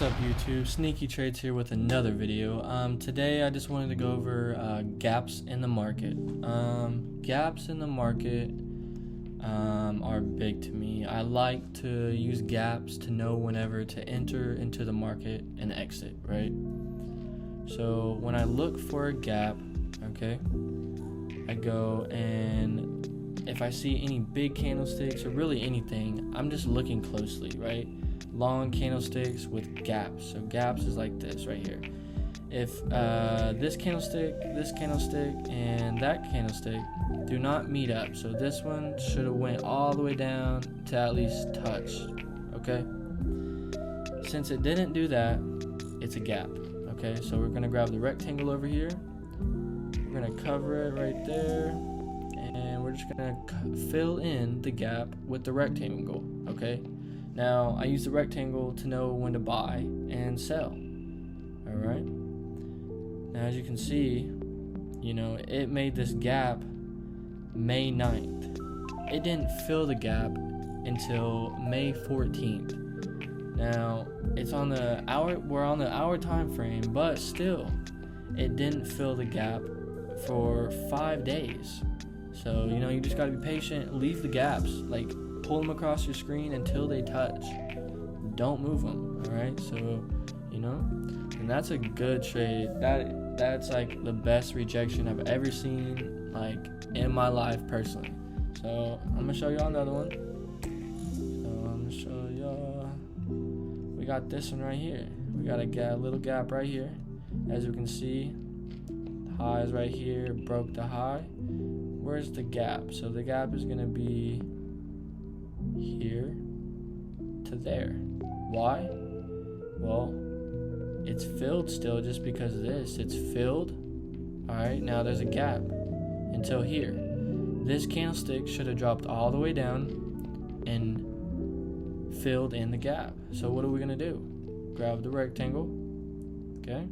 What's up YouTube, Sneaky Trades here with another video. Today I just wanted to go over gaps in the market. Gaps in the market are big to me. I like to use gaps to know whenever to enter into the market and exit, right? So when I look for a gap, okay, I go and if I see any big candlesticks or really anything, I'm just looking closely, right? Long candlesticks with gaps. So gaps is like this right here. If this candlestick, and that candlestick do not meet up, so this one should have went all the way down to at least touch, okay? Since it didn't do that, it's a gap, okay? So we're gonna grab the rectangle over here. We're gonna cover it right there, and we're just gonna fill in the gap with the rectangle, okay? Now, I use the rectangle to know when to buy and sell, alright? Now, as you can see, it made this gap May 9th. It didn't fill the gap until May 14th. Now, we're on the hour time frame, but still, it didn't fill the gap for 5 days. So, you just gotta be patient, leave the gaps, pull them across your screen until they touch. Don't move them, alright? So, and that's a good trade. That's like the best rejection I've ever seen, in my life personally. So, I'm gonna show y'all another one. We got this one right here. We got a little gap right here. As you can see, the high is right here, broke the high. Where's the gap? So the gap is gonna be here to there. Why? Well, it's filled still just because of this. It's filled. Alright, now there's a gap until here. This candlestick should have dropped all the way down and filled in the gap. So what are we gonna do? Grab the rectangle, okay,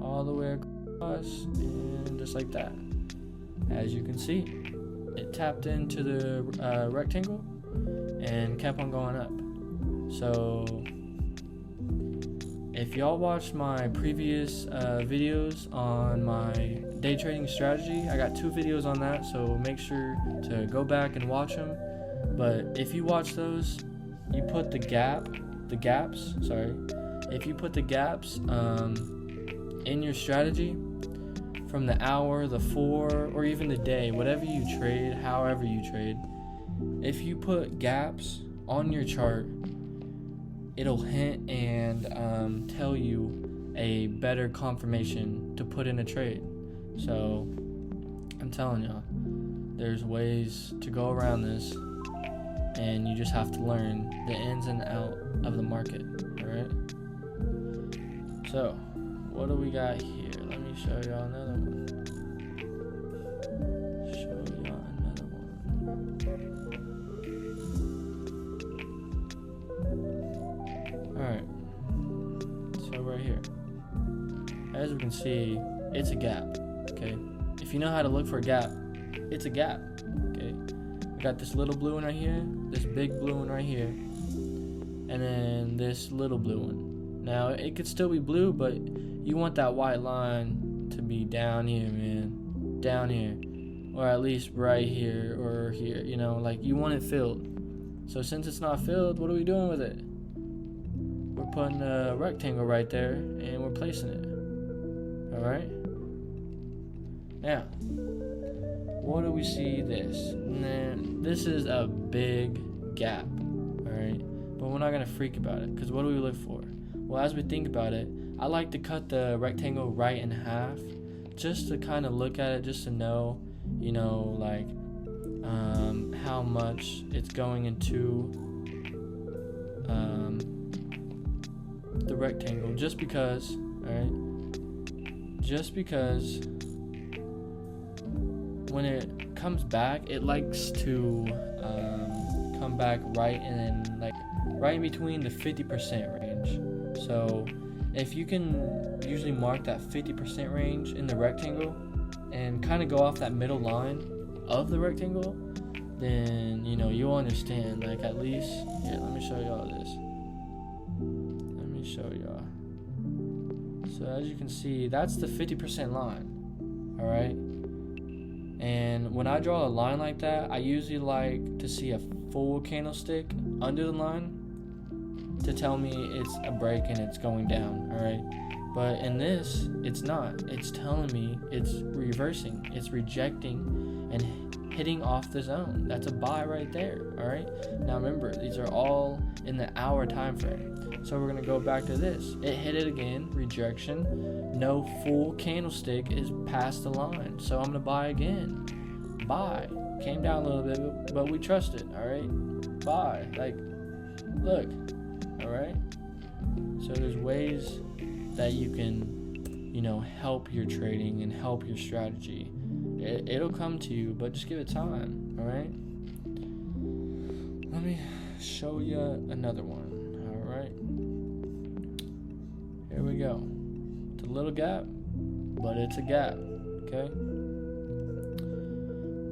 all the way across, and just like that. As you can see, it tapped into the rectangle and kept on going up. So if y'all watched my previous videos on my day trading strategy, I got 2 videos on that, so make sure to go back and watch them. But if you watch those, you put if you put the gaps in your strategy from the hour, the 4, or even the day, whatever you trade, however you trade, if you put gaps on your chart, it'll hint and tell you a better confirmation to put in a trade. So I'm telling y'all, there's ways to go around this, and you just have to learn the ins and out of the market. Alright, so what do we got here? Let me show y'all another one. Alright, so right here, as we can see, it's a gap, okay? If you know how to look for a gap, it's a gap, okay? We got this little blue one right here, this big blue one right here, and then this little blue one. Now, it could still be blue, but you want that white line to be down here, man, down here, or at least right here or here, you want it filled. So since it's not filled, what are we doing with it? We're putting a rectangle right there and we're placing it. Alright? Now, what do we see this? This is a big gap. Alright? But we're not going to freak about it, because what do we look for? Well, as we think about it, I like to cut the rectangle right in half just to kind of look at it, just to know, how much it's going into the rectangle, just because, alright, when it comes back, it likes to come back right in between the 50% range. So if you can usually mark that 50% range in the rectangle and kind of go off that middle line of the rectangle, then you'll understand, at least here, let me show you all this. Let me me show y'all. So as you can see, that's the 50% line. All right. And when I draw a line like that, I usually like to see a full candlestick under the line to tell me it's a break and it's going down. All right. But in this, it's not. It's telling me it's reversing. It's rejecting and hitting off the zone. That's a buy right there. All right. Now remember, these are all in the hour time frame. So we're gonna go back to this. It hit it again. Rejection. No full candlestick is past the line. So I'm gonna buy again. Buy. Came down a little bit, but we trust it. All right. Buy. Like, look. All right. So there's ways that you can, help your trading and help your strategy. It'll come to you, but just give it time. All right. Let me show you another one. All right. Here we go. It's a little gap, but it's a gap. Okay.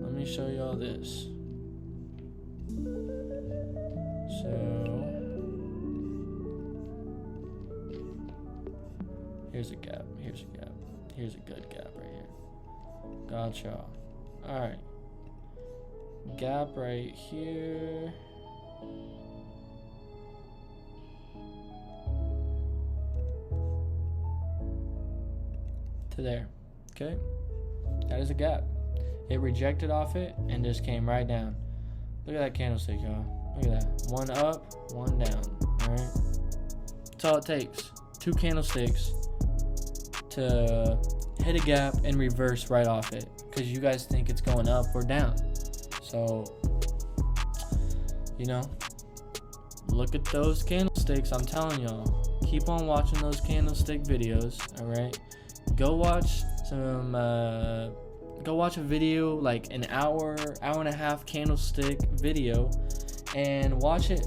Let me show you all this. So here's a gap. Here's a gap. Here's a good gap right here. Gotcha. Alright. Gap right here. To there. Okay? That is a gap. It rejected off it and just came right down. Look at that candlestick, y'all. Look at that. One up, one down. Alright? That's all it takes. 2 candlesticks to hit a gap and reverse right off it, because you guys think it's going up or down. So look at those candlesticks. I'm telling y'all, keep on watching those candlestick videos. All right, go watch a video, like an hour and a half candlestick video, and watch it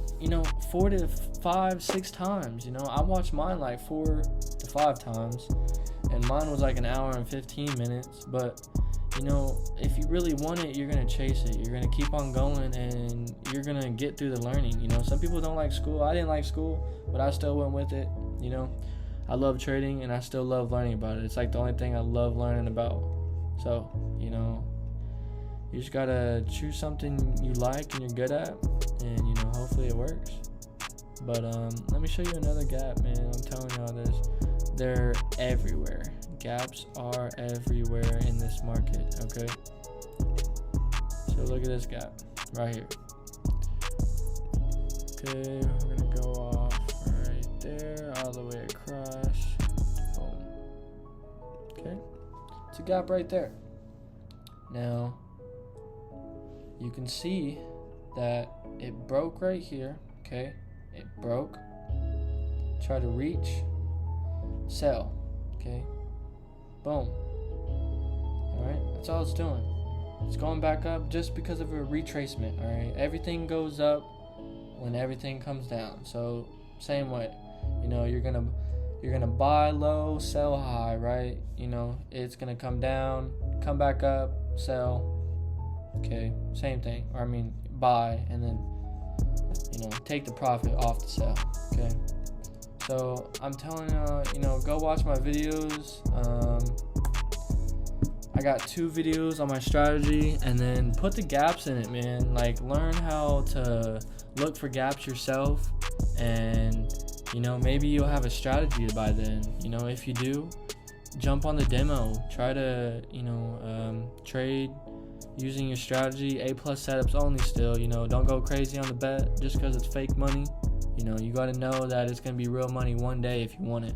4 to 5, 6 times. I watched mine like 4 to 5 times, and mine was like an hour and 15 minutes. But if you really want it, you're gonna chase it. You're gonna keep on going, and you're gonna get through the learning. Some people don't like school. I didn't like school, but I still went with it. I love trading, and I still love learning about it. It's like the only thing I love learning about. So you just gotta choose something you like and you're good at, and hopefully it works. But let me show you another gap, man. I'm telling y'all this. They're everywhere. Gaps are everywhere in this market, okay? So look at this gap right here. Okay, we're gonna go off right there, all the way across. Boom. Okay, it's a gap right there. Now, you can see that it broke right here, okay? It broke. Try to reach. Sell. Okay. Boom. Alright, that's all it's doing. It's going back up just because of a retracement. Alright, everything goes up when everything comes down. So same way, you're gonna buy low, sell high, right? It's gonna come down, come back up, sell. Okay, same thing. Or buy and then take the profit off the sell. Okay. So I'm telling you, go watch my videos. I got 2 videos on my strategy, and then put the gaps in it, man. Like, learn how to look for gaps yourself, and maybe you'll have a strategy by then. If you do, jump on the demo. Try to trade using your strategy. A+ setups only still. Don't go crazy on the bet just because it's fake money. You got to know that it's going to be real money one day if you want it.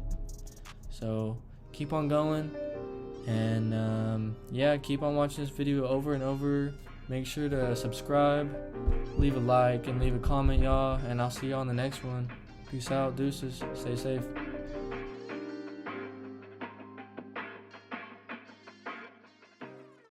So keep on going, and keep on watching this video over and over. Make sure to subscribe, leave a like, and leave a comment, y'all, and I'll see you on the next one. Peace out, deuces, stay safe.